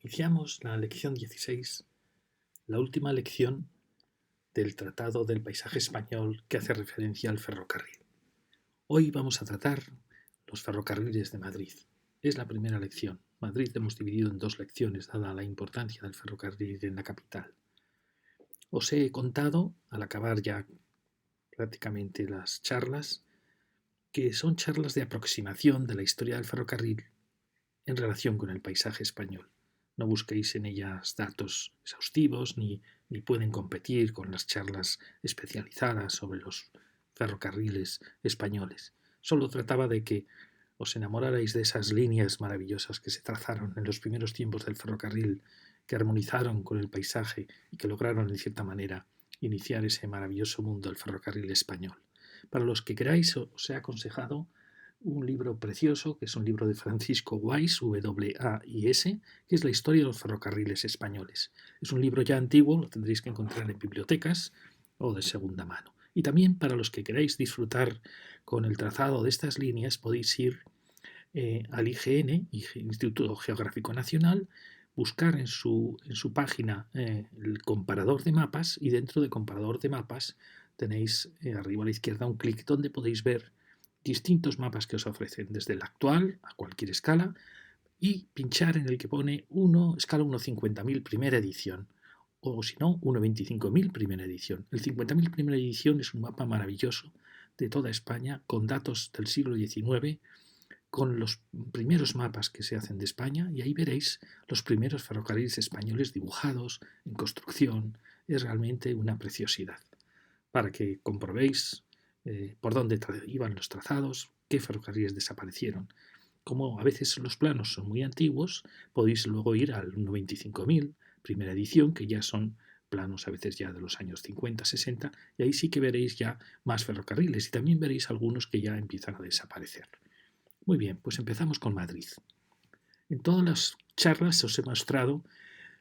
Iniciamos la lección 16, la última lección del Tratado del Paisaje Español que hace referencia al ferrocarril. Hoy vamos a tratar los ferrocarriles de Madrid. Es la primera lección. Madrid hemos dividido en dos lecciones, dada la importancia del ferrocarril en la capital. Os he contado, al acabar ya prácticamente las charlas, que son charlas de aproximación de la historia del ferrocarril en relación con el paisaje español. No busquéis en ellas datos exhaustivos ni pueden competir con las charlas especializadas sobre los ferrocarriles españoles. Solo trataba de que os enamorarais de esas líneas maravillosas que se trazaron en los primeros tiempos del ferrocarril, que armonizaron con el paisaje y que lograron, en cierta manera, iniciar ese maravilloso mundo del ferrocarril español. Para los que queráis, os he aconsejado un libro precioso, que es un libro de Francisco Weiss, W-A-I-S, que es la historia de los ferrocarriles españoles. Es un libro ya antiguo, lo tendréis que encontrar en bibliotecas o de segunda mano. Y también para los que queráis disfrutar con el trazado de estas líneas, podéis ir al IGN, Instituto Geográfico Nacional, buscar en su página el comparador de mapas, y dentro de comparador de mapas tenéis arriba a la izquierda un clic donde podéis ver distintos mapas que os ofrecen, desde el actual a cualquier escala, y pinchar en el que pone escala 1.50.000 primera edición, o si no, 1.25.000 primera edición. El 50.000 primera edición es un mapa maravilloso de toda España con datos del siglo XIX, con los primeros mapas que se hacen de España, y ahí veréis los primeros ferrocarriles españoles dibujados en construcción. Es realmente una preciosidad, para que comprobéis por dónde iban los trazados, qué ferrocarriles desaparecieron. Como a veces los planos son muy antiguos, podéis luego ir al 1.25.000, primera edición, que ya son planos a veces ya de los años 50, 60, y ahí sí que veréis ya más ferrocarriles, y también veréis algunos que ya empiezan a desaparecer. Muy bien, pues empezamos con Madrid. En todas las charlas os he mostrado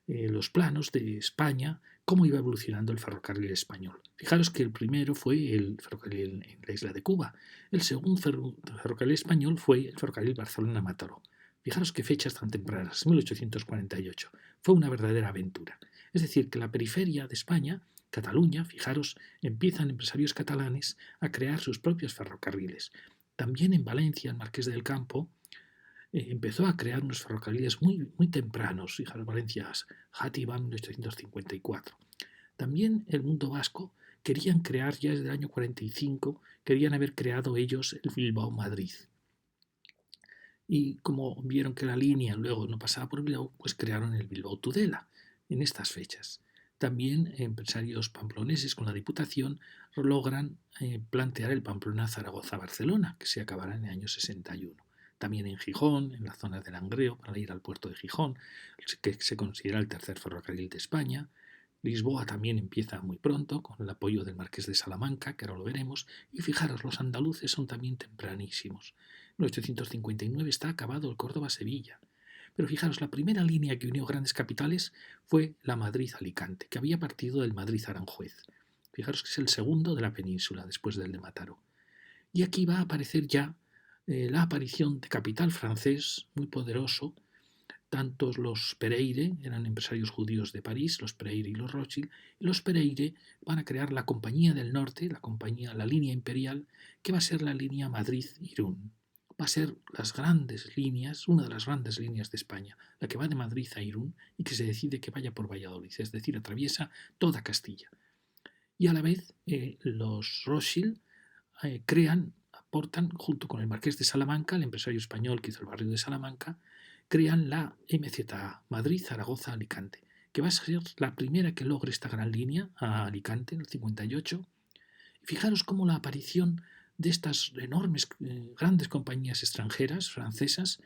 los planos de España, cómo iba evolucionando el ferrocarril español. Fijaros que el primero fue el ferrocarril en la isla de Cuba. El segundo ferrocarril español fue el ferrocarril Barcelona-Mataró. Fijaros qué fechas tan tempranas, 1848. Fue una verdadera aventura. Es decir, que la periferia de España, Cataluña, fijaros, empiezan empresarios catalanes a crear sus propios ferrocarriles. También en Valencia, el Marqués del Campo empezó a crear unos ferrocarriles muy tempranos. Fijaros, Valencia, Játiva, 1854. También el mundo vasco querían crear, ya desde el año 45, querían haber creado ellos el Bilbao-Madrid. Y como vieron que la línea luego no pasaba por Bilbao, pues crearon el Bilbao-Tudela en estas fechas. También empresarios pamploneses con la Diputación logran plantear el Pamplona-Zaragoza-Barcelona, que se acabará en el año 61. También en Gijón, en la zona del Langreo, para ir al puerto de Gijón, que se considera el tercer ferrocarril de España. Lisboa también empieza muy pronto, con el apoyo del Marqués de Salamanca, que ahora lo veremos. Y fijaros, los andaluces son también tempranísimos. En 1859 está acabado el Córdoba-Sevilla. Pero fijaros, la primera línea que unió grandes capitales fue la Madrid-Alicante, que había partido del Madrid-Aranjuez. Fijaros que es el segundo de la península, después del de Mataró. Y aquí va a aparecer ya la aparición de capital francés muy poderoso. Tantos los Pereire, eran empresarios judíos de París, los Pereire y los Rothschild, y los Pereire van a crear la Compañía del Norte, la línea imperial, que va a ser la línea Madrid-Irún. Va a ser las grandes líneas, una de las grandes líneas de España, la que va de Madrid a Irún y que se decide que vaya por Valladolid, es decir, atraviesa toda Castilla. Y a la vez los Rothschild aportan, junto con el Marqués de Salamanca, el empresario español que hizo el barrio de Salamanca, crean la MZA, Madrid, Zaragoza, Alicante, que va a ser la primera que logre esta gran línea a Alicante en el 58. Fijaros cómo la aparición de estas enormes, grandes compañías extranjeras, francesas,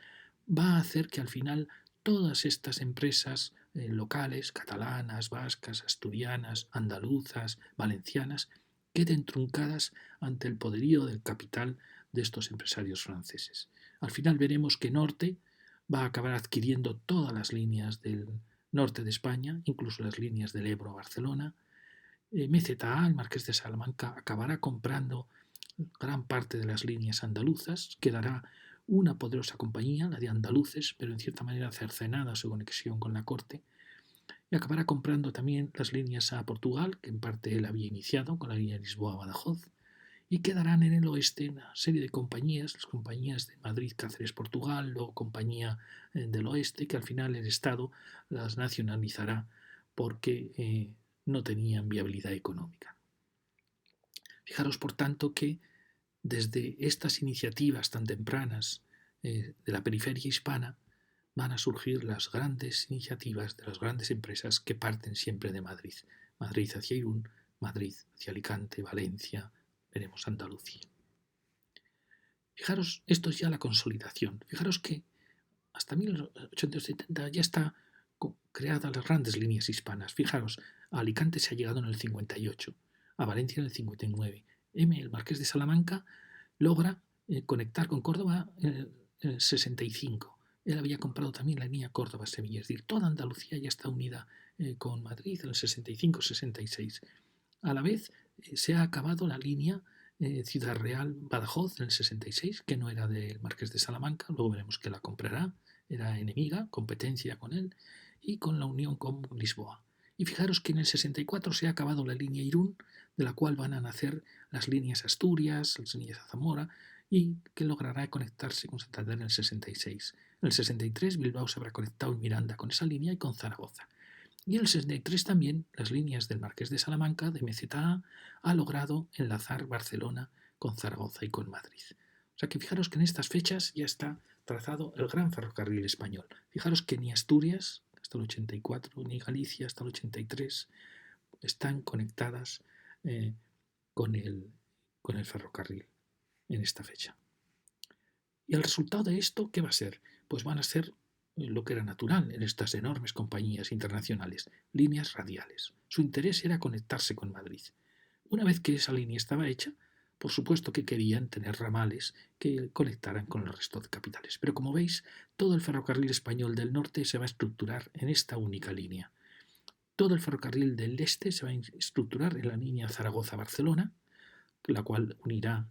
va a hacer que al final todas estas empresas locales, catalanas, vascas, asturianas, andaluzas, valencianas, queden truncadas ante el poderío del capital de estos empresarios franceses. Al final veremos que Norte va a acabar adquiriendo todas las líneas del norte de España, incluso las líneas del Ebro a Barcelona. MZA, el Marqués de Salamanca, acabará comprando gran parte de las líneas andaluzas, quedará una poderosa compañía, la de andaluces, pero en cierta manera cercenada su conexión con la corte, y acabará comprando también las líneas a Portugal, que en parte él había iniciado con la línea Lisboa-Badajoz, y quedarán en el oeste una serie de compañías, las compañías de Madrid, Cáceres, Portugal, luego compañía del oeste, que al final el Estado las nacionalizará porque no tenían viabilidad económica. Fijaros, por tanto, que desde estas iniciativas tan tempranas de la periferia hispana van a surgir las grandes iniciativas de las grandes empresas que parten siempre de Madrid. Madrid hacia Irún, Madrid hacia Alicante, Valencia, veremos Andalucía. Fijaros, esto es ya la consolidación. Fijaros que hasta 1870 ya está creadas las grandes líneas hispanas. Fijaros, a Alicante se ha llegado en el 58, a Valencia en el 59. El Marqués de Salamanca logra conectar con Córdoba en el 65. Él había comprado también la línea Córdoba-Sevilla, es decir, toda Andalucía ya está unida con Madrid en el 65-66. A la vez se ha acabado la línea Ciudad Real-Badajoz en el 66, que no era del Marqués de Salamanca, luego veremos que la comprará, era enemiga, competencia con él, y con la unión con Lisboa. Y fijaros que en el 64 se ha acabado la línea Irún, de la cual van a nacer las líneas Asturias, las líneas a Zamora, y que logrará conectarse con Santander en el 66. En el 63 Bilbao se habrá conectado en Miranda con esa línea y con Zaragoza. Y en el 63 también las líneas del Marqués de Salamanca, de MZA, ha logrado enlazar Barcelona con Zaragoza y con Madrid. O sea que fijaros que en estas fechas ya está trazado el gran ferrocarril español. Fijaros que ni Asturias, hasta el 84, ni Galicia, hasta el 83, están conectadas con el ferrocarril en esta fecha. ¿Y el resultado de esto qué va a ser? Pues van a ser lo que era natural en estas enormes compañías internacionales, líneas radiales. Su interés era conectarse con Madrid. Una vez que esa línea estaba hecha, por supuesto que querían tener ramales que conectaran con el resto de capitales. Pero como veis, todo el ferrocarril español del norte se va a estructurar en esta única línea. Todo el ferrocarril del este se va a estructurar en la línea Zaragoza-Barcelona, la cual unirá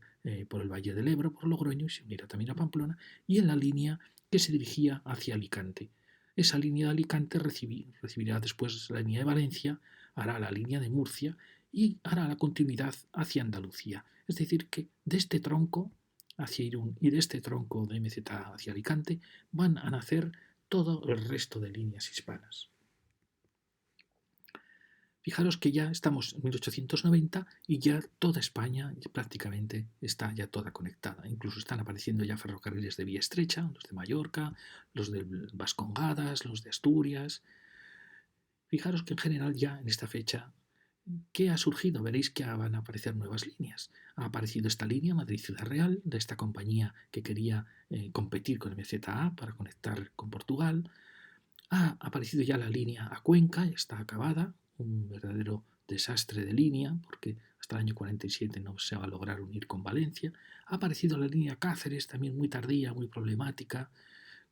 por el Valle del Ebro, por Logroño, y se unirá también a Pamplona, y en la línea que se dirigía hacia Alicante. Esa línea de Alicante recibirá después la línea de Valencia, hará la línea de Murcia y hará la continuidad hacia Andalucía. Es decir, que de este tronco hacia Irún y de este tronco de MZA hacia Alicante van a nacer todo el resto de líneas hispanas. Fijaros que ya estamos en 1890 y ya toda España prácticamente está ya toda conectada. Incluso están apareciendo ya ferrocarriles de vía estrecha, los de Mallorca, los de Vascongadas, los de Asturias. Fijaros que en general ya en esta fecha, ¿qué ha surgido? Veréis que van a aparecer nuevas líneas. Ha aparecido esta línea Madrid-Ciudad Real, de esta compañía que quería competir con el MZA para conectar con Portugal. Ha aparecido ya la línea a Cuenca, ya está acabada, un verdadero desastre de línea, porque hasta el año 47 no se va a lograr unir con Valencia. Ha aparecido la línea Cáceres, también muy tardía, muy problemática.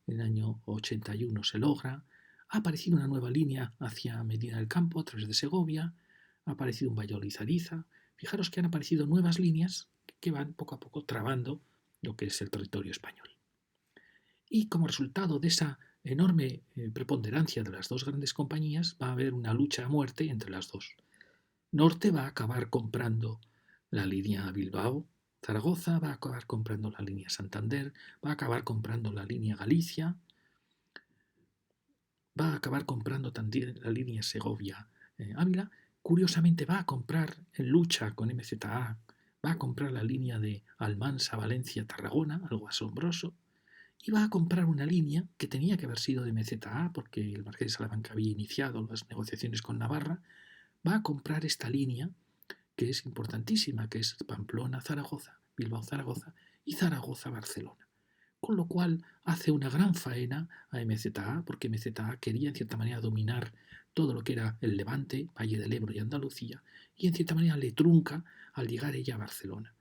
En el año 81 se logra. Ha aparecido una nueva línea hacia Medina del Campo, a través de Segovia. Ha aparecido un Valladolid-Ariza. Fijaros que han aparecido nuevas líneas que van poco a poco trabando lo que es el territorio español. Y como resultado de esa enorme preponderancia de las dos grandes compañías, va a haber una lucha a muerte entre las dos. Norte va a acabar comprando la línea Bilbao, Zaragoza va a acabar comprando la línea Santander, va a acabar comprando la línea Galicia, va a acabar comprando también la línea Segovia-Ávila. Curiosamente va a comprar en lucha con MZA, va a comprar la línea de Almansa, Valencia, Tarragona, algo asombroso. Y va a comprar una línea que tenía que haber sido de MZA, porque el Marqués de Salamanca había iniciado las negociaciones con Navarra. Va a comprar esta línea, que es importantísima, que es Pamplona-Zaragoza, Bilbao-Zaragoza y Zaragoza-Barcelona. Con lo cual hace una gran faena a MZA, porque MZA quería en cierta manera dominar todo lo que era el Levante, Valle del Ebro y Andalucía, y en cierta manera le trunca al llegar ella a Barcelona.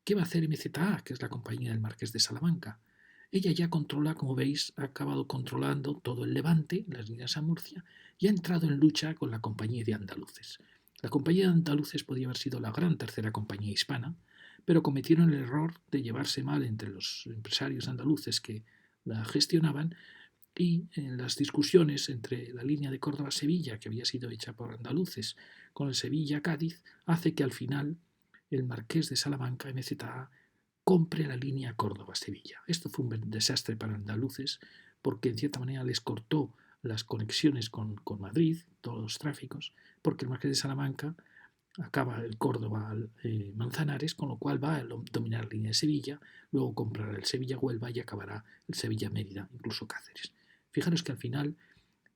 ¿Qué va a hacer MZA, que es la compañía del Marqués de Salamanca? Ella ya controla, como veis, ha acabado controlando todo el Levante, las líneas a Murcia, y ha entrado en lucha con la compañía de andaluces. La compañía de andaluces podía haber sido la gran tercera compañía hispana, pero cometieron el error de llevarse mal entre los empresarios andaluces que la gestionaban, y en las discusiones entre la línea de Córdoba-Sevilla, que había sido hecha por andaluces, con el Sevilla-Cádiz, hace que al final el marqués de Salamanca, MZA, compre la línea Córdoba-Sevilla. Esto fue un desastre para andaluces porque en cierta manera les cortó las conexiones con Madrid, todos los tráficos, porque el marqués de Salamanca acaba el Córdoba Manzanares, con lo cual va a dominar la línea de Sevilla, luego comprará el Sevilla-Huelva y acabará el Sevilla-Mérida, incluso Cáceres. Fijaros que al final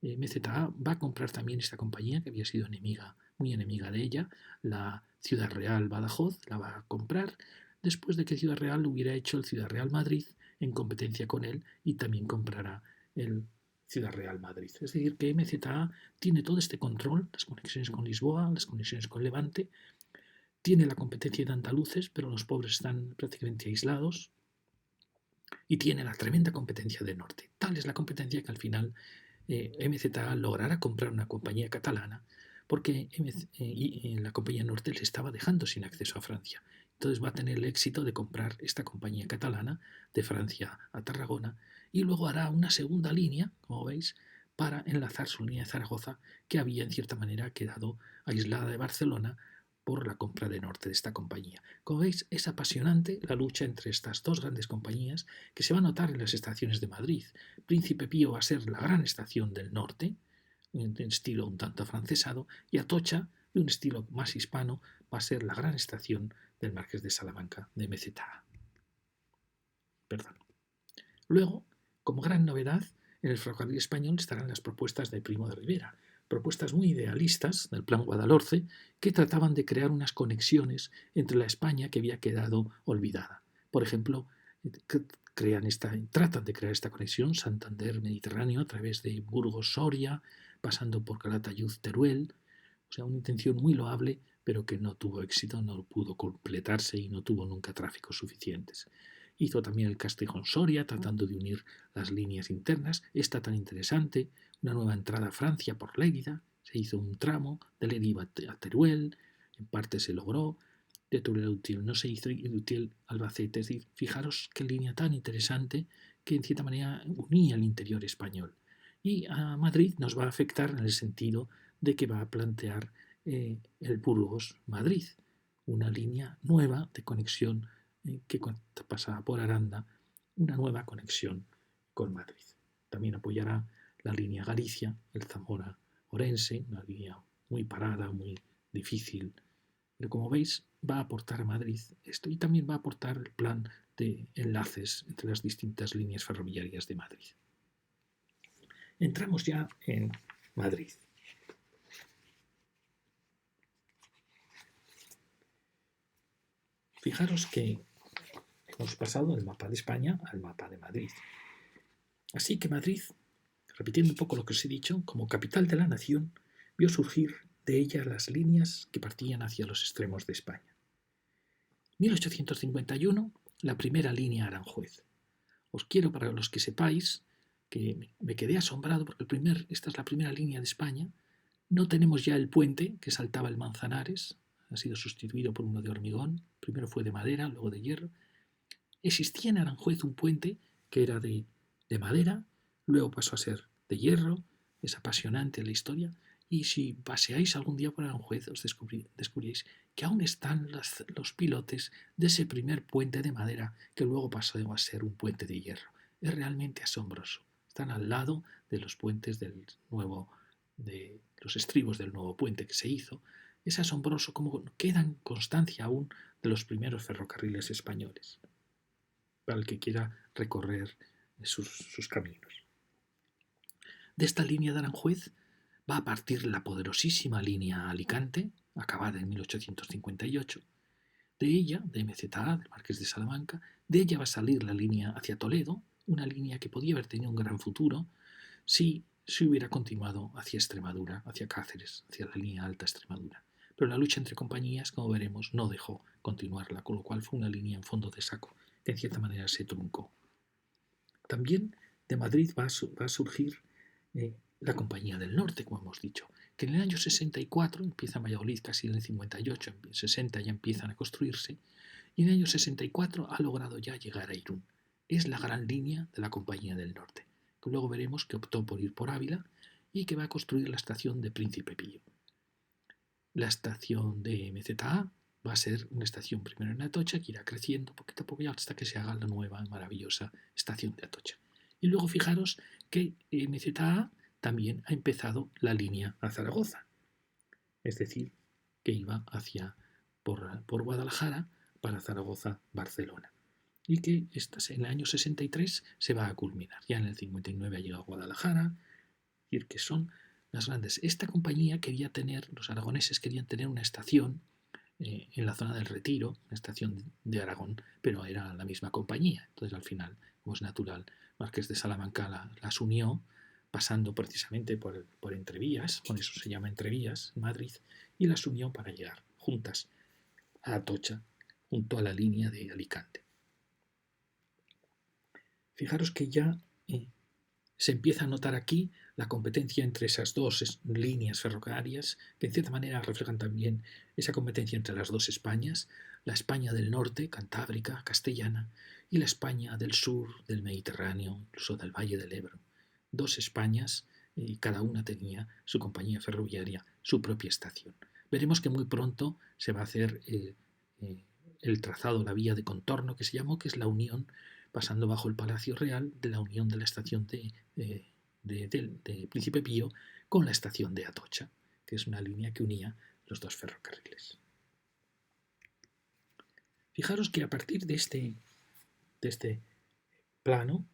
MZA va a comprar también esta compañía que había sido enemiga, muy enemiga de ella, la Ciudad Real Badajoz, la va a comprar después de que Ciudad Real hubiera hecho el Ciudad Real Madrid en competencia con él, y también comprará el Ciudad Real Madrid. Es decir, que MZA tiene todo este control, las conexiones con Lisboa, las conexiones con Levante, tiene la competencia de andaluces, pero los pobres están prácticamente aislados, y tiene la tremenda competencia de norte. Tal es la competencia que al final MZA logrará comprar una compañía catalana, porque la compañía norte les estaba dejando sin acceso a Francia. Entonces va a tener el éxito de comprar esta compañía catalana de Francia a Tarragona, y luego hará una segunda línea, como veis, para enlazar su línea de Zaragoza, que había en cierta manera quedado aislada de Barcelona por la compra de norte de esta compañía. Como veis, es apasionante la lucha entre estas dos grandes compañías, que se va a notar en las estaciones de Madrid. Príncipe Pío va a ser la gran estación del norte, de estilo un tanto afrancesado, y Atocha, de un estilo más hispano, va a ser la gran estación del Marqués de Salamanca de MZA. Perdón. Luego, como gran novedad, en el ferrocarril español estarán las propuestas de Primo de Rivera, propuestas muy idealistas del Plan Guadalhorce, que trataban de crear unas conexiones entre la España que había quedado olvidada. Por ejemplo, tratan de crear esta conexión Santander-Mediterráneo a través de Burgos-Soria, pasando por Calatayud-Teruel. O sea, una intención muy loable, pero que no tuvo éxito, no pudo completarse y no tuvo nunca tráficos suficientes. Hizo también el Castejón-Soria, tratando de unir las líneas internas. Esta tan interesante, una nueva entrada a Francia por Lérida. Se hizo un tramo de Lérida a Teruel, en parte se logró. De Teruel a Utiel no se hizo, y de Utiel a Albacete. Es decir, fijaros qué línea tan interesante que en cierta manera unía el interior español. Y a Madrid nos va a afectar en el sentido de que va a plantear el Burgos-Madrid, una línea nueva de conexión que pasa por Aranda, una nueva conexión con Madrid. También apoyará la línea Galicia, el Zamora-Orense, una línea muy parada, muy difícil, pero como veis va a aportar a Madrid esto, y también va a aportar el plan de enlaces entre las distintas líneas ferroviarias de Madrid. Entramos ya en Madrid. Fijaros que hemos pasado del mapa de España al mapa de Madrid. Así que Madrid, repitiendo un poco lo que os he dicho, como capital de la nación, vio surgir de ella las líneas que partían hacia los extremos de España. 1851, la primera línea Aranjuez. Os quiero, para los que sepáis, que me quedé asombrado porque esta es la primera línea de España. No tenemos ya el puente que saltaba el Manzanares, ha sido sustituido por uno de hormigón, primero fue de madera, luego de hierro. Existía en Aranjuez un puente que era de madera, luego pasó a ser de hierro. Es apasionante la historia, y si paseáis algún día por Aranjuez os descubriréis que aún están los pilotes de ese primer puente de madera que luego pasó a ser un puente de hierro. Es realmente asombroso. Están al lado de los puentes de los estribos del nuevo puente que se hizo. Es asombroso cómo quedan constancia aún de los primeros ferrocarriles españoles, para el que quiera recorrer sus caminos. De esta línea de Aranjuez va a partir la poderosísima línea Alicante, acabada en 1858. De ella, de MZA, del Marqués de Salamanca, de ella va a salir la línea hacia Toledo, una línea que podía haber tenido un gran futuro si se hubiera continuado hacia Extremadura, hacia Cáceres, hacia la línea Alta Extremadura. Pero la lucha entre compañías, como veremos, no dejó continuarla, con lo cual fue una línea en fondo de saco que en cierta manera se truncó. También de Madrid va a surgir la Compañía del Norte, como hemos dicho, que en el año 64 empieza en Valladolid, casi en el 58, en el 60 ya empiezan a construirse, y en el año 64 ha logrado ya llegar a Irún. Es la gran línea de la Compañía del Norte, que luego veremos que optó por ir por Ávila y que va a construir la estación de Príncipe Pío. La estación de MZA va a ser una estación primero en Atocha, que irá creciendo poquito a poco hasta que se haga la nueva maravillosa estación de Atocha. Y luego fijaros que MZA también ha empezado la línea a Zaragoza, es decir, que iba por Guadalajara para Zaragoza-Barcelona. Y que en el año 63 se va a culminar. Ya en el 59 ha llegado a Guadalajara, es decir, que son las grandes. Esta compañía quería tener, los aragoneses querían tener una estación en la zona del Retiro, una estación de Aragón, pero era la misma compañía. Entonces al final, como es natural, Marqués de Salamanca las unió, pasando precisamente por Entrevías, por eso se llama Entrevías, Madrid, y las unió para llegar juntas a Atocha, junto a la línea de Alicante. Fijaros que ya se empieza a notar aquí la competencia entre esas dos líneas ferroviarias, que en cierta manera reflejan también esa competencia entre las dos Españas, la España del norte, cantábrica, castellana, y la España del sur, del Mediterráneo, incluso del Valle del Ebro. Dos Españas, y cada una tenía su compañía ferroviaria, su propia estación. Veremos que muy pronto se va a hacer el trazado, la vía de contorno que se llamó, que es la unión, pasando bajo el Palacio Real, de la unión de la estación de Príncipe Pío con la estación de Atocha, que es una línea que unía los dos ferrocarriles. Fijaros que a partir de este plano,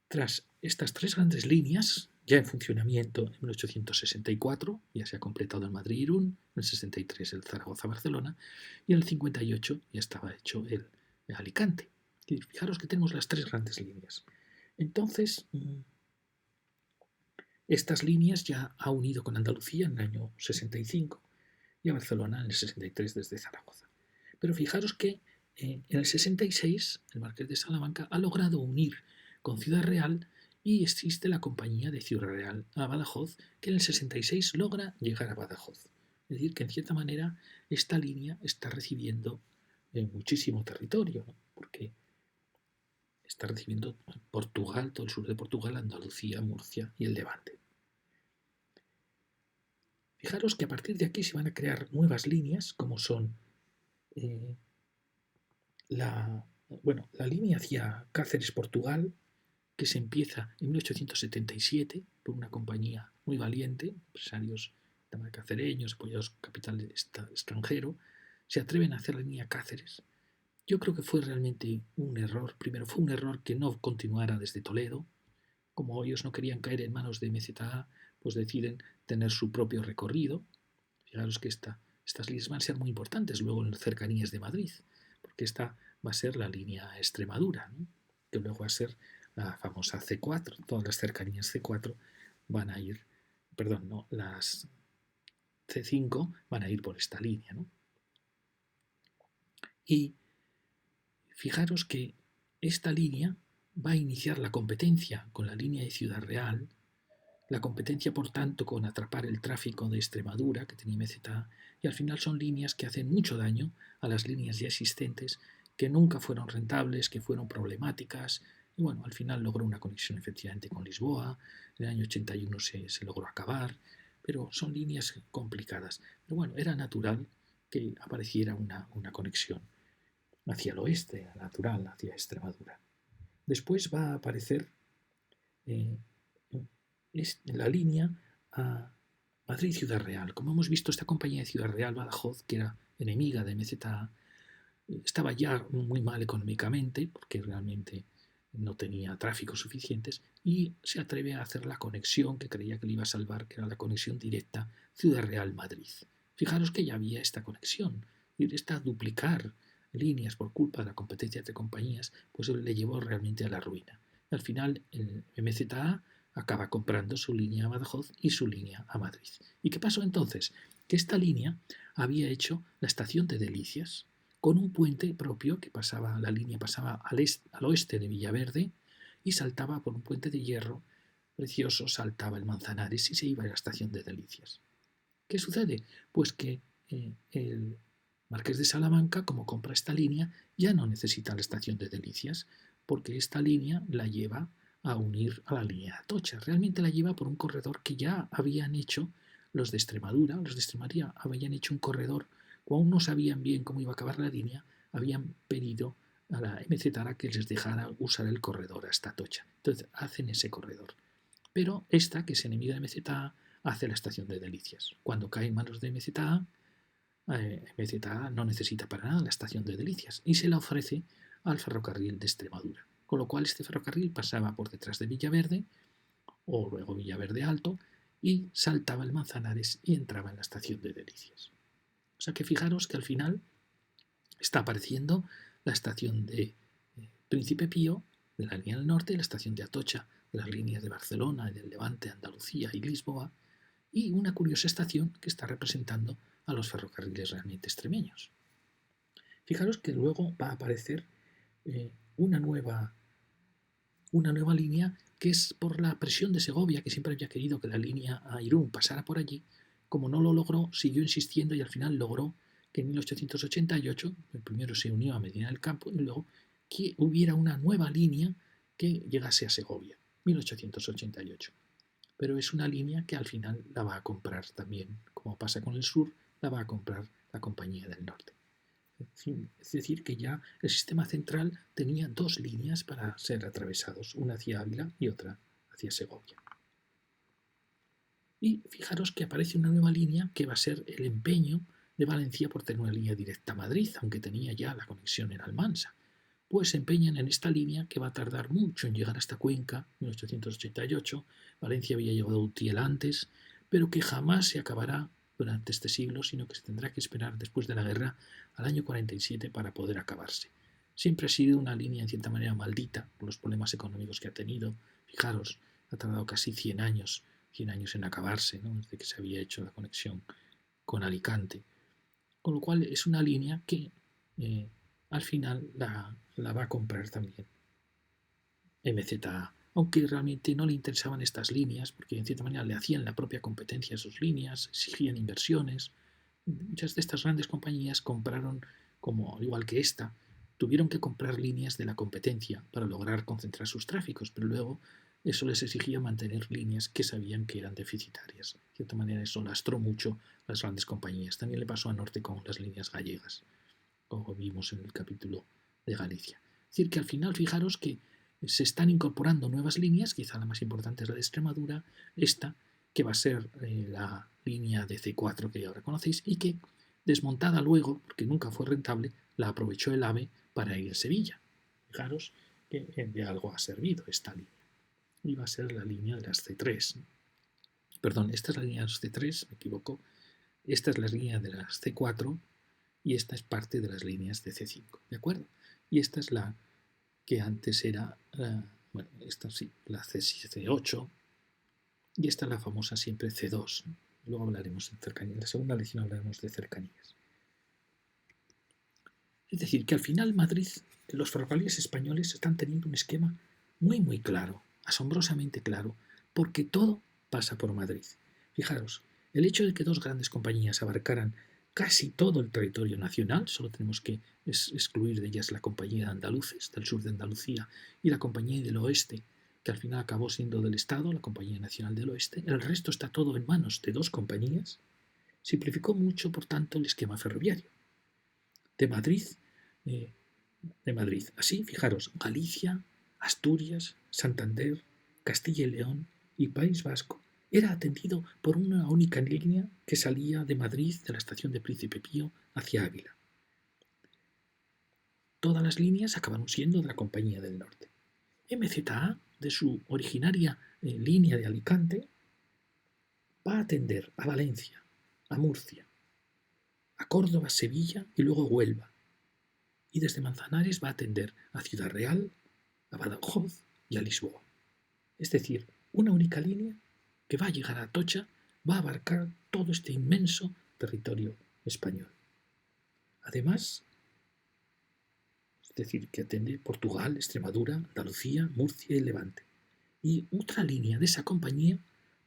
tras estas tres grandes líneas, ya en funcionamiento en 1864, ya se ha completado el Madrid-Irún, en el 63 el Zaragoza-Barcelona, y en el 58 ya estaba hecho el Alicante. Y fijaros que tenemos las tres grandes líneas. Entonces, estas líneas ya ha unido con Andalucía en el año 65 y a Barcelona en el 63 desde Zaragoza. Pero fijaros que en el 66 el Marqués de Salamanca ha logrado unir con Ciudad Real y existe la compañía de Ciudad Real a Badajoz, que en el 66 logra llegar a Badajoz. Es decir, que en cierta manera esta línea está recibiendo muchísimo territorio, ¿no? Porque está recibiendo Portugal, todo el sur de Portugal, Andalucía, Murcia y el Levante. Fijaros que a partir de aquí se van a crear nuevas líneas, como son la línea hacia Cáceres, Portugal, que se empieza en 1877 por una compañía muy valiente, empresarios cacereños, apoyados por capital extranjero, se atreven a hacer la línea Cáceres. Yo creo que fue realmente un error. Primero, fue un error que no continuara desde Toledo. Como ellos no querían caer en manos de MZA, pues deciden tener su propio recorrido. Fijaros que estas líneas van a ser muy importantes luego en cercanías de Madrid, porque esta va a ser la línea Extremadura, ¿no? Que luego va a ser la famosa C4. Todas las cercanías C4 van a ir, las C5 van a ir por esta línea, ¿no? Y fijaros que esta línea va a iniciar la competencia con la línea de Ciudad Real, la competencia, por tanto, con atrapar el tráfico de Extremadura que tenía MZA, y al final son líneas que hacen mucho daño a las líneas ya existentes, que nunca fueron rentables, que fueron problemáticas, y bueno, al final logró una conexión efectivamente con Lisboa, en el año 81 se logró acabar, pero son líneas complicadas. Pero bueno, era natural que apareciera una conexión hacia el oeste, natural, hacia Extremadura. Después va a aparecer la línea a Madrid-Ciudad Real. Como hemos visto, esta compañía de Ciudad Real, Badajoz, que era enemiga de MZA, estaba ya muy mal económicamente, porque realmente no tenía tráfico suficientes, y se atreve a hacer la conexión que creía que le iba a salvar, que era la conexión directa Ciudad Real-Madrid. Fijaros que ya había esta conexión, esta duplicar líneas por culpa de la competencia entre compañías, pues le llevó realmente a la ruina. Al final, el MZA acaba comprando su línea a Badajoz y su línea a Madrid. ¿Y qué pasó entonces? Que esta línea había hecho la estación de Delicias, con un puente propio que la línea pasaba al oeste de Villaverde y saltaba por un puente de hierro precioso, saltaba el Manzanares y se iba a la estación de Delicias. ¿Qué sucede? Pues que Marqués de Salamanca, como compra esta línea, ya no necesita la estación de Delicias, porque esta línea la lleva a unir a la línea de Atocha. Realmente la lleva por un corredor que ya habían hecho los de Extremadura. Los de Extremadura habían hecho un corredor, como aún no sabían bien cómo iba a acabar la línea, habían pedido a la MZ que les dejara usar el corredor hasta Atocha. Entonces hacen ese corredor. Pero esta, que es enemiga de MZA, hace la estación de Delicias. Cuando cae en manos de MZA, MZA no necesita para nada la estación de Delicias y se la ofrece al ferrocarril de Extremadura. Con lo cual este ferrocarril pasaba por detrás de Villaverde, o luego Villaverde Alto, y saltaba el Manzanares y entraba en la estación de Delicias. O sea que fijaros que al final está apareciendo la estación de Príncipe Pío, de la línea del norte, la estación de Atocha, de las líneas de Barcelona, del Levante, Andalucía y Lisboa, y una curiosa estación que está representando a los ferrocarriles realmente extremeños. Fijaros que luego va a aparecer una nueva línea que es por la presión de Segovia, que siempre había querido que la línea a Irún pasara por allí. Como no lo logró, siguió insistiendo y al final logró que en 1888, el primero se unió a Medina del Campo y luego que hubiera una nueva línea que llegase a Segovia, 1888. Pero es una línea que al final la va a comprar también, como pasa con el sur, la va a comprar la Compañía del Norte. Es decir, que ya el sistema central tenía dos líneas para ser atravesados, una hacia Ávila y otra hacia Segovia. Y fijaros que aparece una nueva línea que va a ser el empeño de Valencia por tener una línea directa a Madrid, aunque tenía ya la conexión en Almansa. Pues se empeñan en esta línea que va a tardar mucho en llegar hasta Cuenca, 1888. Valencia había llegado a Utiel antes, pero que jamás se acabará durante este siglo, sino que se tendrá que esperar después de la guerra al año 47 para poder acabarse. Siempre ha sido una línea en cierta manera maldita por los problemas económicos que ha tenido. Fijaros, ha tardado casi 100 años en acabarse, ¿no? Desde que se había hecho la conexión con Alicante. Con lo cual es una línea que al final la va a comprar también MZA, aunque realmente no le interesaban estas líneas, porque en cierta manera le hacían la propia competencia a sus líneas, exigían inversiones. Muchas de estas grandes compañías compraron, como igual que esta, tuvieron que comprar líneas de la competencia para lograr concentrar sus tráficos, pero luego eso les exigía mantener líneas que sabían que eran deficitarias. De cierta manera eso lastró mucho a las grandes compañías. También le pasó a Norte con las líneas gallegas, como vimos en el capítulo de Galicia. Es decir, que al final fijaros que se están incorporando nuevas líneas, quizá la más importante es la de Extremadura, esta que va a ser la línea de C4 que ahora conocéis y que, desmontada luego, porque nunca fue rentable, la aprovechó el AVE para ir a Sevilla. Fijaros que de algo ha servido esta línea. Y va a ser la línea de las C3. Perdón, esta es la línea de las C3, me equivoco. Esta es la línea de las C4 y esta es parte de las líneas de C5, ¿de acuerdo? Y esta es la que antes era, bueno, esta sí, la C8, y esta es la famosa siempre C2. Luego hablaremos de cercanías. En la segunda lección hablaremos de cercanías. Es decir, que al final Madrid, los ferrocarriles españoles están teniendo un esquema muy, muy claro, asombrosamente claro, porque todo pasa por Madrid. Fijaros, el hecho de que dos grandes compañías abarcaran casi todo el territorio nacional, solo tenemos que excluir de ellas la Compañía de Andaluces, del sur de Andalucía, y la Compañía del Oeste, que al final acabó siendo del Estado, la Compañía Nacional del Oeste. El resto está todo en manos de dos compañías. Simplificó mucho, por tanto, el esquema ferroviario. De Madrid. Así, fijaros, Galicia, Asturias, Santander, Castilla y León y País Vasco era atendido por una única línea que salía de Madrid, de la estación de Príncipe Pío, hacia Ávila. Todas las líneas acabaron siendo de la Compañía del Norte. MZA, de su originaria línea de Alicante, va a atender a Valencia, a Murcia, a Córdoba, Sevilla y luego Huelva. Y desde Manzanares va a atender a Ciudad Real, a Badajoz y a Lisboa. Es decir, una única línea que va a llegar a Atocha, va a abarcar todo este inmenso territorio español. Además, es decir, que atende Portugal, Extremadura, Andalucía, Murcia y Levante. Y otra línea de esa compañía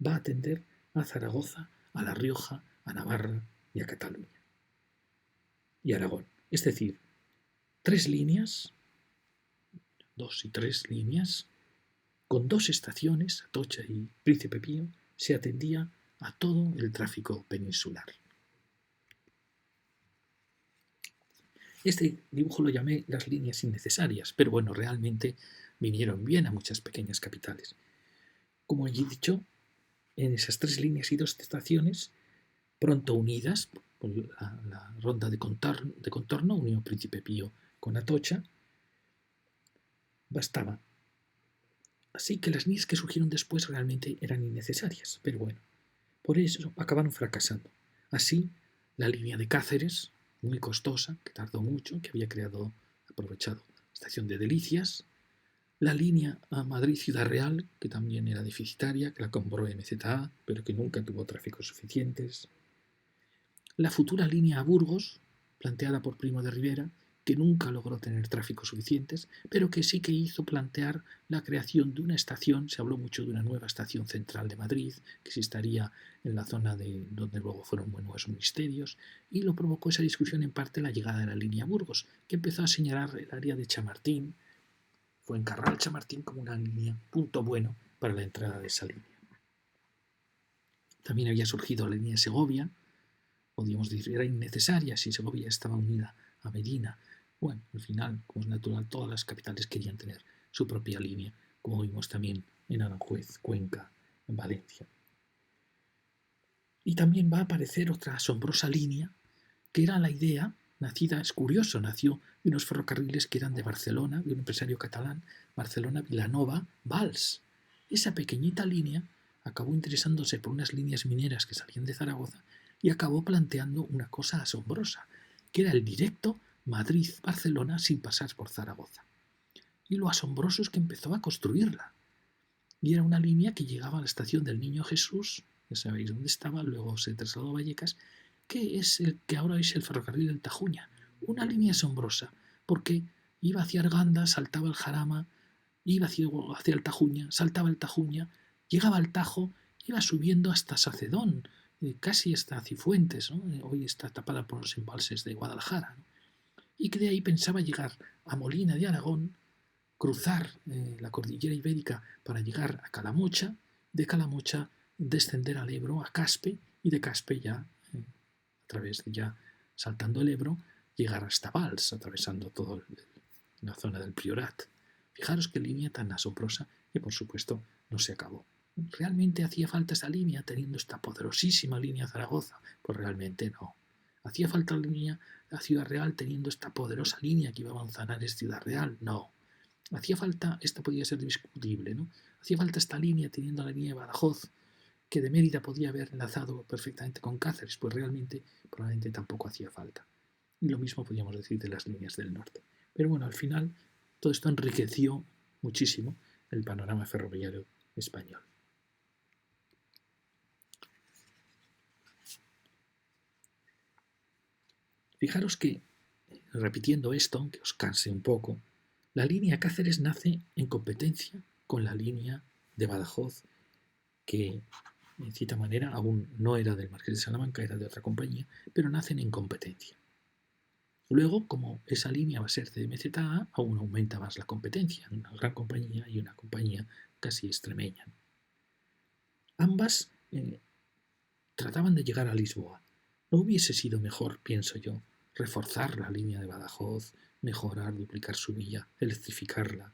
va a atender a Zaragoza, a La Rioja, a Navarra y a Cataluña. y Aragón. Es decir, 3 líneas, 2 y 3 líneas, con 2 estaciones, Atocha y Príncipe Pío, se atendía a todo el tráfico peninsular. Este dibujo lo llamé las líneas innecesarias, pero bueno, realmente vinieron bien a muchas pequeñas capitales. Como he dicho, en esas 3 líneas y 2 estaciones, pronto unidas por la ronda de contorno, unió Príncipe Pío con Atocha, bastaba. Así que las líneas que surgieron después realmente eran innecesarias, pero bueno, por eso acabaron fracasando. Así, la línea de Cáceres, muy costosa, que tardó mucho, que había aprovechado la estación de Delicias, la línea a Madrid-Ciudad Real, que también era deficitaria, que la compró MZA, pero que nunca tuvo tráficos suficientes, la futura línea a Burgos, planteada por Primo de Rivera, que nunca logró tener tráficos suficientes, pero que sí que hizo plantear la creación de una estación. Se habló mucho de una nueva estación central de Madrid, que se estaría en la zona de donde luego fueron nuevos ministerios, y lo provocó esa discusión en parte la llegada de la línea Burgos, que empezó a señalar el área de Chamartín, Fuencarral Chamartín como una línea, punto bueno para la entrada de esa línea. También había surgido la línea de Segovia, podríamos decir, era innecesaria si Segovia estaba unida a Medina. Bueno, al final, como es natural, todas las capitales querían tener su propia línea, como vimos también en Aranjuez, Cuenca, en Valencia. Y también va a aparecer otra asombrosa línea, que era la idea, nacida, es curioso, nació de unos ferrocarriles que eran de Barcelona, de un empresario catalán, Barcelona-Vilanova-Valls. Esa pequeñita línea acabó interesándose por unas líneas mineras que salían de Zaragoza y acabó planteando una cosa asombrosa, que era el directo Madrid-Barcelona sin pasar por Zaragoza. Y lo asombroso es que empezó a construirla. Y era una línea que llegaba a la estación del Niño Jesús, ya sabéis dónde estaba, luego se trasladó a Vallecas, que es el que ahora es el ferrocarril del Tajuña. Una línea asombrosa, porque iba hacia Arganda, saltaba el Jarama, iba hacia el Tajuña, saltaba el Tajuña, llegaba al Tajo, iba subiendo hasta Sacedón, casi hasta Cifuentes, ¿no? Hoy está tapada por los embalses de Guadalajara, ¿no? Y que de ahí pensaba llegar a Molina de Aragón, cruzar la cordillera ibérica para llegar a Calamocha, de Calamocha descender al Ebro, a Caspe, y de Caspe ya, a través de ya saltando el Ebro, llegar hasta Valls, atravesando toda la zona del Priorat. Fijaros qué línea tan asombrosa que por supuesto no se acabó. ¿Realmente hacía falta esa línea teniendo esta poderosísima línea Zaragoza? Pues realmente no. ¿Hacía falta la línea a Ciudad Real teniendo esta poderosa línea que iba a Manzanares Ciudad Real? No. Hacía falta, esta podía ser discutible, ¿no? Hacía falta esta línea teniendo la línea de Badajoz, que de Mérida podía haber enlazado perfectamente con Cáceres, pues realmente probablemente tampoco hacía falta. Y lo mismo podríamos decir de las líneas del norte. Pero bueno, al final todo esto enriqueció muchísimo el panorama ferroviario español. Fijaros que, repitiendo esto, aunque os canse un poco, la línea Cáceres nace en competencia con la línea de Badajoz, que en cierta manera aún no era del Marqués de Salamanca, era de otra compañía, pero nacen en competencia. Luego, como esa línea va a ser de MZA, aún aumenta más la competencia, una gran compañía y una compañía casi extremeña. Ambas trataban de llegar a Lisboa. ¿No hubiese sido mejor, pienso yo, reforzar la línea de Badajoz, mejorar, duplicar su vía, electrificarla?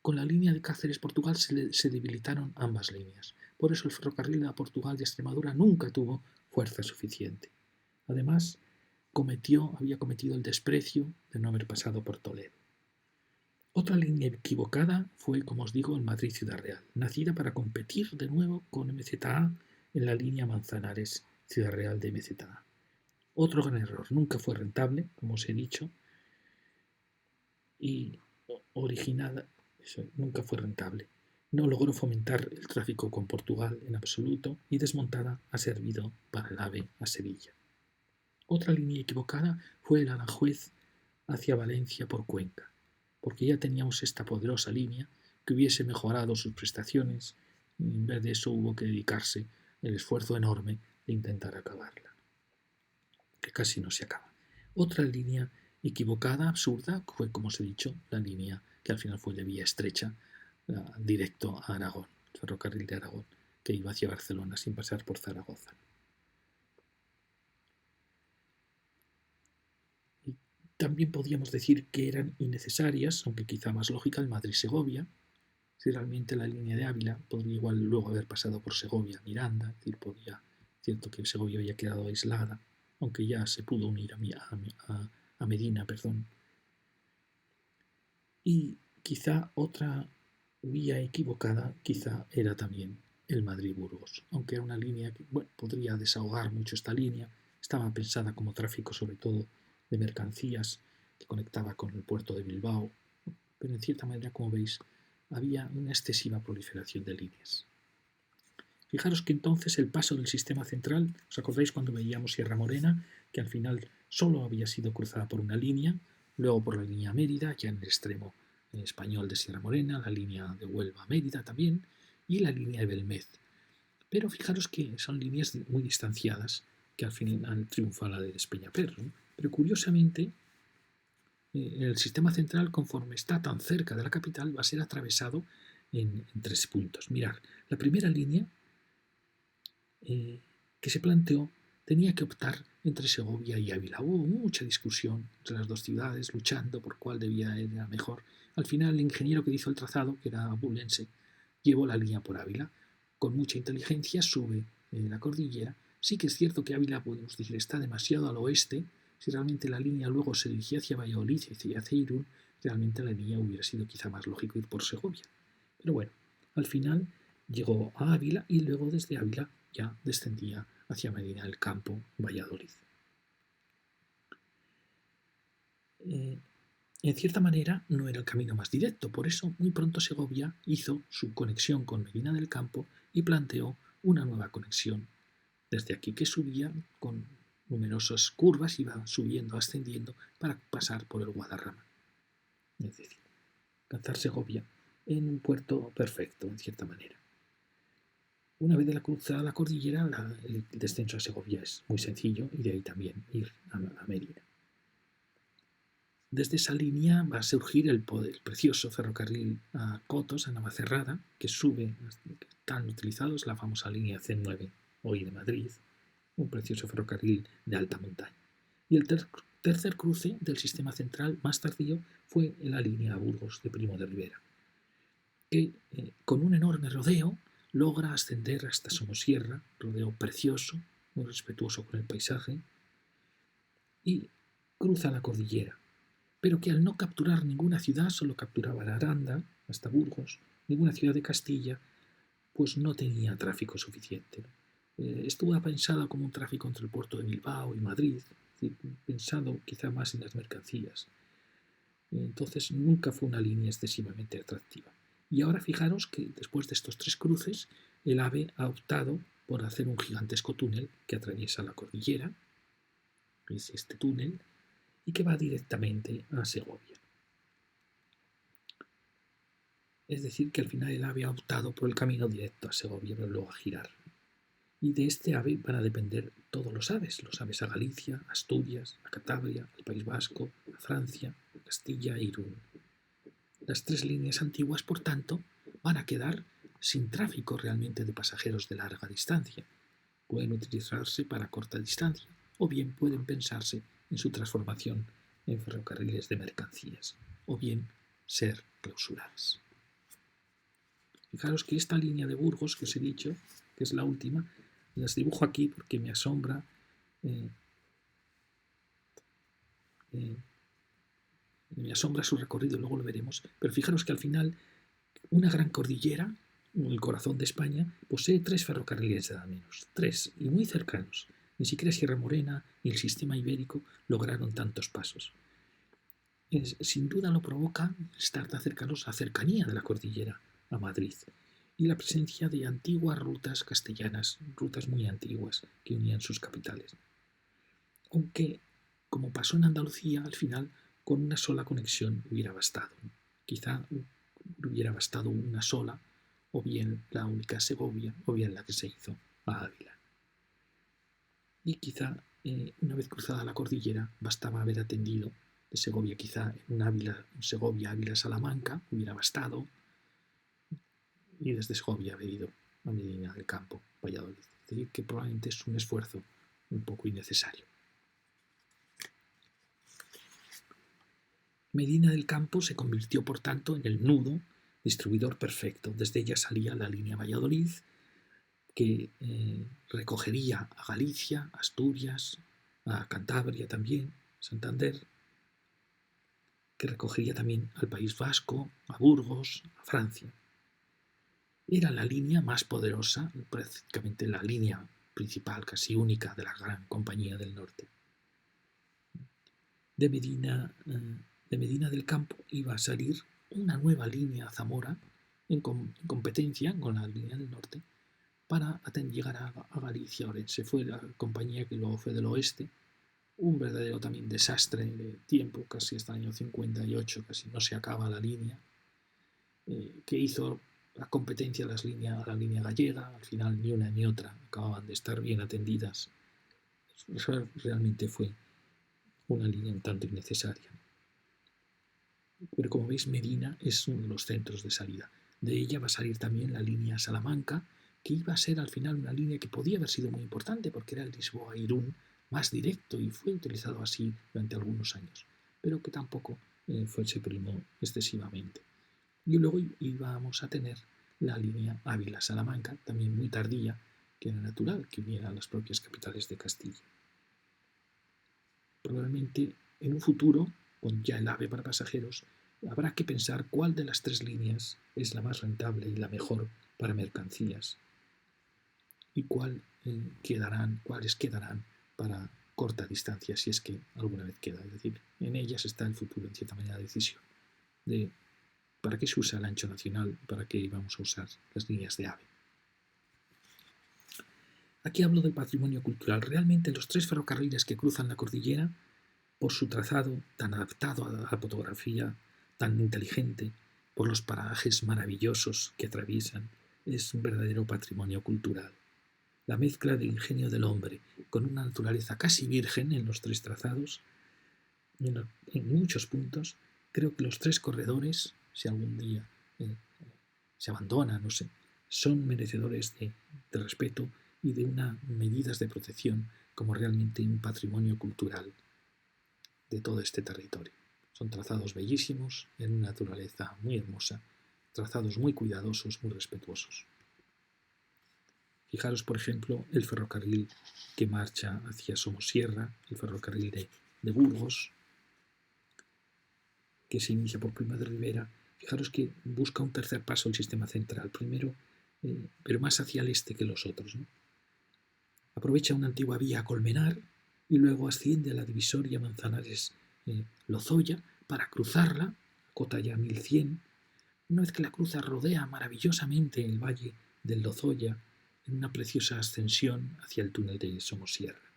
Con la línea de Cáceres-Portugal se debilitaron ambas líneas. Por eso el ferrocarril de Portugal de Extremadura nunca tuvo fuerza suficiente. Además, había cometido el desprecio de no haber pasado por Toledo. Otra línea equivocada fue, como os digo, el Madrid-Ciudad Real, nacida para competir de nuevo con MZA en la línea Manzanares-Ciudad Real de MZA. Otro gran error, nunca fue rentable, como os he dicho, y nunca fue rentable. No logró fomentar el tráfico con Portugal en absoluto y desmontada ha servido para el AVE a Sevilla. Otra línea equivocada fue el Aranjuez hacia Valencia por Cuenca, porque ya teníamos esta poderosa línea que hubiese mejorado sus prestaciones y en vez de eso hubo que dedicarse el esfuerzo enorme de intentar acabarla, que casi no se acaba. Otra línea equivocada, absurda, fue, como os he dicho, la línea que al final fue de vía estrecha, directo a Aragón, el ferrocarril de Aragón, que iba hacia Barcelona sin pasar por Zaragoza. Y también podríamos decir que eran innecesarias, aunque quizá más lógica, el Madrid-Segovia. Si realmente la línea de Ávila podría igual luego haber pasado por Segovia, Miranda, es decir, cierto que Segovia había quedado aislada, aunque ya se pudo unir a Medina, perdón. Y quizá otra vía equivocada, quizá era también el Madrid-Burgos, aunque era una línea que podría desahogar mucho esta línea, estaba pensada como tráfico sobre todo de mercancías que conectaba con el puerto de Bilbao, pero en cierta manera, como veis, había una excesiva proliferación de líneas. Fijaros que entonces el paso del sistema central, ¿os acordáis cuando veíamos Sierra Morena, que al final solo había sido cruzada por una línea, luego por la línea Mérida, ya en el extremo español de Sierra Morena, la línea de Huelva-Mérida también, y la línea de Belmez? Pero fijaros que son líneas muy distanciadas, que al final triunfa la de Despeñaperro. Pero curiosamente, el sistema central, conforme está tan cerca de la capital, va a ser atravesado en 3 puntos. Mirad, la primera línea que se planteó tenía que optar entre Segovia y Ávila. Hubo mucha discusión entre las dos ciudades, luchando por cuál debía ir mejor. Al final, el ingeniero que hizo el trazado, que era abulense, llevó la línea por Ávila. Con mucha inteligencia sube la cordillera. Sí que es cierto que Ávila, podemos decir, está demasiado al oeste. Si realmente la línea luego se dirigía hacia Valladolid y hacia Irún, realmente la línea hubiera sido quizá más lógico ir por Segovia. Pero bueno, al final llegó a Ávila y luego desde Ávila ya descendía hacia Medina del Campo, Valladolid. En cierta manera no era el camino más directo, por eso muy pronto Segovia hizo su conexión con Medina del Campo y planteó una nueva conexión desde aquí, que subía con numerosas curvas, iba subiendo, ascendiendo para pasar por el Guadarrama. Es decir, alcanzar Segovia en un puerto perfecto, en cierta manera. Una vez de la cruzada la cordillera, el descenso a Segovia es muy sencillo y de ahí también ir a Mérida. Desde esa línea va a surgir el precioso ferrocarril a Cotos, a Navacerrada, que sube, tan utilizado, es la famosa línea C9, hoy de Madrid, un precioso ferrocarril de alta montaña. Y el tercer cruce del sistema central más tardío fue en la línea a Burgos de Primo de Rivera, que con un enorme rodeo logra ascender hasta Somosierra, rodeo precioso, muy respetuoso con el paisaje, y cruza la cordillera, pero que al no capturar ninguna ciudad, solo capturaba la Aranda, hasta Burgos, ninguna ciudad de Castilla, pues no tenía tráfico suficiente. Estuvo pensado como un tráfico entre el puerto de Bilbao y Madrid, pensado quizá más en las mercancías. Entonces nunca fue una línea excesivamente atractiva. Y ahora fijaros que después de estos 3 cruces, el AVE ha optado por hacer un gigantesco túnel que atraviesa la cordillera, es este túnel, y que va directamente a Segovia. Es decir, que al final el AVE ha optado por el camino directo a Segovia, pero luego a girar. Y de este AVE van a depender todos los aves a Galicia, a Asturias, a Cantabria, al País Vasco, a Francia, a Castilla e Irún. Las 3 líneas antiguas, por tanto, van a quedar sin tráfico realmente de pasajeros de larga distancia. Pueden utilizarse para corta distancia o bien pueden pensarse en su transformación en ferrocarriles de mercancías o bien ser clausuradas. Fijaros que esta línea de Burgos que os he dicho, que es la última, las dibujo aquí porque me asombra su recorrido, luego lo veremos, pero fijaros que al final una gran cordillera, el corazón de España, posee 3 ferrocarriles nada menos, 3 y muy cercanos. Ni siquiera Sierra Morena ni el sistema ibérico lograron tantos pasos. Sin duda lo provoca estar tan cercanos a cercanía de la cordillera a Madrid y la presencia de antiguas rutas castellanas, rutas muy antiguas que unían sus capitales. Aunque, como pasó en Andalucía, al final con una sola conexión hubiera bastado. Quizá hubiera bastado una sola, o bien la única Segovia, o bien la que se hizo a Ávila. Y quizá una vez cruzada la cordillera, bastaba haber atendido de Segovia, quizá en Segovia, Ávila, Salamanca, hubiera bastado, y desde Segovia haber ido a Medina del Campo, Valladolid. Es decir, que probablemente es un esfuerzo un poco innecesario. Medina del Campo se convirtió, por tanto, en el nudo distribuidor perfecto. Desde ella salía la línea Valladolid, que recogería a Galicia, Asturias, a Cantabria también, Santander, que recogería también al País Vasco, a Burgos, a Francia. Era la línea más poderosa, prácticamente la línea principal, casi única, de la gran Compañía del Norte. De Medina del Campo iba a salir una nueva línea a Zamora en competencia con la línea del norte para llegar a Galicia. Orense fue la compañía que luego fue del oeste, un verdadero también desastre de tiempo, casi hasta el año 58, casi no se acaba la línea, que hizo la competencia a la línea gallega. Al final ni una ni otra acababan de estar bien atendidas. Realmente fue una línea un tanto innecesaria. Pero como veis, Medina es uno de los centros de salida. De ella va a salir también la línea Salamanca, que iba a ser al final una línea que podía haber sido muy importante porque era el Lisboa-Irún más directo y fue utilizado así durante algunos años, pero que tampoco se primó excesivamente. Y luego íbamos a tener la línea Ávila-Salamanca, también muy tardía, que era natural que uniera a las propias capitales de Castilla. Probablemente en un futuro, con ya el AVE para pasajeros, habrá que pensar cuál de las tres líneas es la más rentable y la mejor para mercancías y cuáles quedarán para corta distancia, si es que alguna vez queda. Es decir, en ellas está el futuro, en cierta manera, de decisión de para qué se usa el ancho nacional, para qué vamos a usar las líneas de AVE. Aquí hablo del patrimonio cultural. Realmente los tres ferrocarriles que cruzan la cordillera, por su trazado tan adaptado a la fotografía, tan inteligente, por los parajes maravillosos que atraviesan, es un verdadero patrimonio cultural. La mezcla del ingenio del hombre con una naturaleza casi virgen en los tres trazados, en muchos puntos, creo que los tres corredores, si algún día se abandonan, no sé, son merecedores de respeto y de unas medidas de protección como realmente un patrimonio cultural de todo este territorio. Son trazados bellísimos, en una naturaleza muy hermosa, trazados muy cuidadosos, muy respetuosos. Fijaros, por ejemplo, el ferrocarril que marcha hacia Somosierra, el ferrocarril de Burgos, que se inicia por Primo de Rivera. Fijaros que busca un tercer paso el sistema central, primero, pero más hacia el este que los otros, ¿no? Aprovecha una antigua vía a Colmenar y luego asciende a la divisoria Manzanares-Lozoya para cruzarla, cota ya 1100. Una vez que la cruza, rodea maravillosamente el valle del Lozoya en una preciosa ascensión hacia el túnel de Somosierra,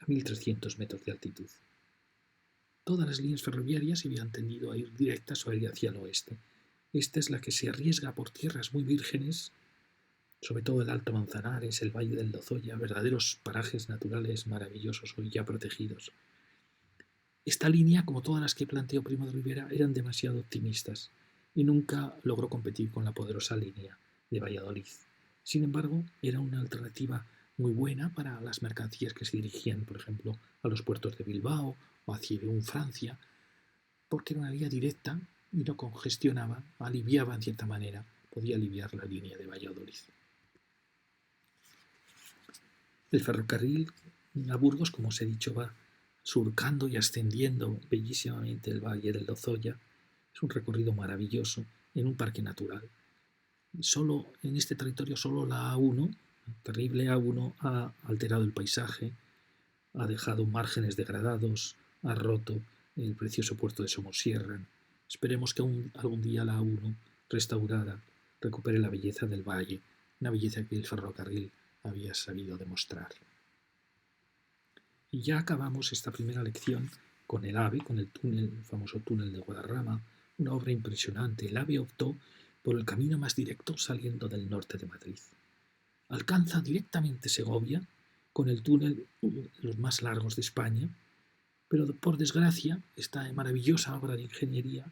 a 1300 metros de altitud. Todas las líneas ferroviarias se habían tendido a ir directas o a ir hacia el oeste. Esta es la que se arriesga por tierras muy vírgenes, sobre todo el Alto Manzanares, el Valle del Lozoya, verdaderos parajes naturales maravillosos hoy ya protegidos. Esta línea, como todas las que planteó Primo de Rivera, eran demasiado optimistas y nunca logró competir con la poderosa línea de Valladolid. Sin embargo, era una alternativa muy buena para las mercancías que se dirigían, por ejemplo, a los puertos de Bilbao o hacia Irún, Francia, porque era una vía directa y no congestionaba, aliviaba en cierta manera, podía aliviar la línea de Valladolid. El ferrocarril a Burgos, como os he dicho, va surcando y ascendiendo bellísimamente el Valle del Lozoya. Es un recorrido maravilloso en un parque natural. Solo en este territorio, solo la A1, terrible A1, ha alterado el paisaje, ha dejado márgenes degradados, ha roto el precioso puerto de Somosierra. Esperemos que algún día la A1, restaurada, recupere la belleza del valle, una belleza que el ferrocarril había sabido demostrar. Y ya acabamos esta primera lección con el AVE, con el famoso túnel de Guadarrama, una obra impresionante. El AVE optó por el camino más directo saliendo del norte de Madrid. Alcanza directamente Segovia con el túnel los más largos de España, pero por desgracia, esta maravillosa obra de ingeniería,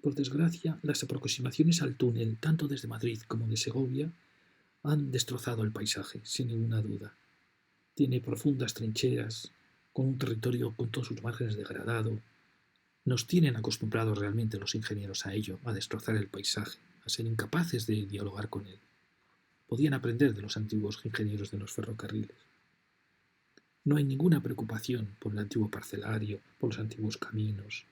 por desgracia, las aproximaciones al túnel, tanto desde Madrid como de Segovia, han destrozado el paisaje, sin ninguna duda. Tiene profundas trincheras, con un territorio con todos sus márgenes degradado. Nos tienen acostumbrados realmente los ingenieros a ello, a destrozar el paisaje, a ser incapaces de dialogar con él. Podían aprender de los antiguos ingenieros de los ferrocarriles. No hay ninguna preocupación por el antiguo parcelario, por los antiguos caminos,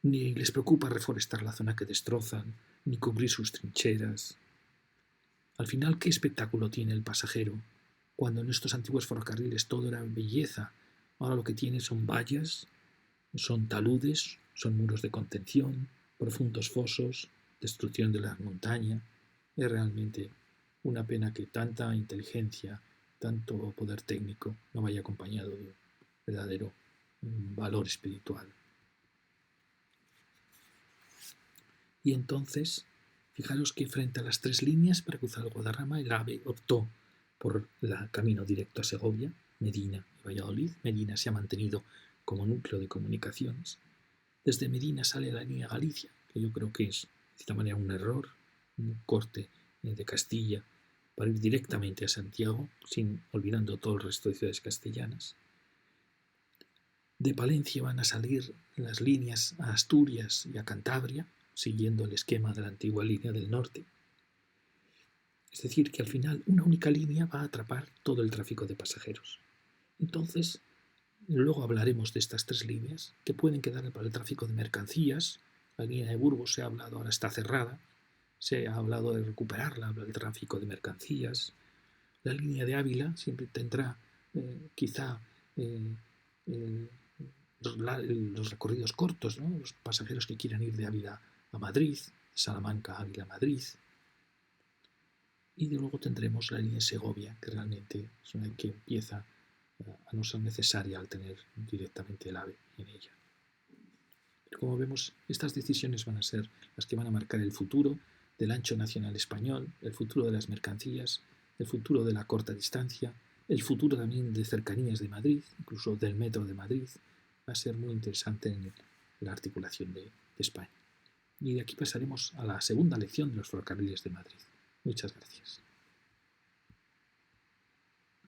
ni les preocupa reforestar la zona que destrozan, ni cubrir sus trincheras. Al final, ¿qué espectáculo tiene el pasajero cuando en estos antiguos ferrocarriles todo era belleza? Ahora lo que tiene son vallas, son taludes, son muros de contención, profundos fosos, destrucción de la montaña. Es realmente una pena que tanta inteligencia, tanto poder técnico no vaya acompañado de un verdadero valor espiritual. Y entonces, fijaros que frente a las 3 líneas para cruzar el Guadarrama, el AVE optó por el camino directo a Segovia, Medina y Valladolid. Medina se ha mantenido como núcleo de comunicaciones. Desde Medina sale la línea Galicia, que yo creo que es, de cierta manera, un error, un corte de Castilla para ir directamente a Santiago, olvidando todo el resto de ciudades castellanas. De Palencia van a salir las líneas a Asturias y a Cantabria, siguiendo el esquema de la antigua línea del norte. Es decir, que al final una única línea va a atrapar todo el tráfico de pasajeros. Entonces, luego hablaremos de estas 3 líneas que pueden quedar para el tráfico de mercancías. La línea de Burgos se ha hablado, ahora está cerrada. Se ha hablado de recuperarla, el tráfico de mercancías. La línea de Ávila siempre tendrá quizá los recorridos cortos, ¿no? Los pasajeros que quieran ir de Ávila a Madrid, Salamanca, Ávila, Madrid. Y luego tendremos la línea de Segovia, que realmente es una que empieza a no ser necesaria al tener directamente el AVE en ella. Pero como vemos, estas decisiones van a ser las que van a marcar el futuro del ancho nacional español, el futuro de las mercancías, el futuro de la corta distancia, el futuro también de cercanías de Madrid, incluso del metro de Madrid. Va a ser muy interesante en la articulación de España. Y de aquí pasaremos a la segunda lección de los ferrocarriles de Madrid. Muchas gracias.